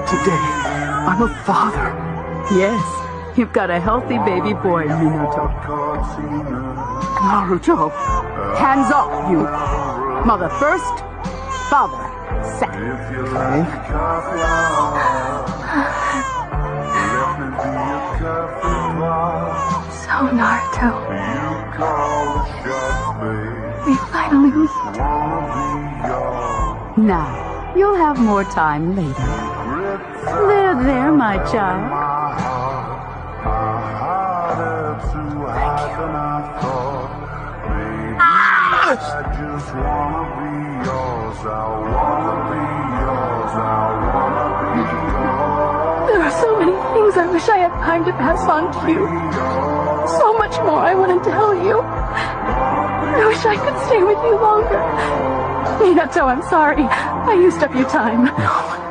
Today, I'm a father. Yes, you've got a healthy baby boy, Minato. Naruto. Hands off, you. Mother first, father second. Okay. So, Naruto, we finally meet. Now, you'll have more time later. There, my child. There are so many things I wish I had time to pass on to you. So much more I want to tell you. I wish I could stay with you longer. Minato, I'm sorry. I used up your time. No.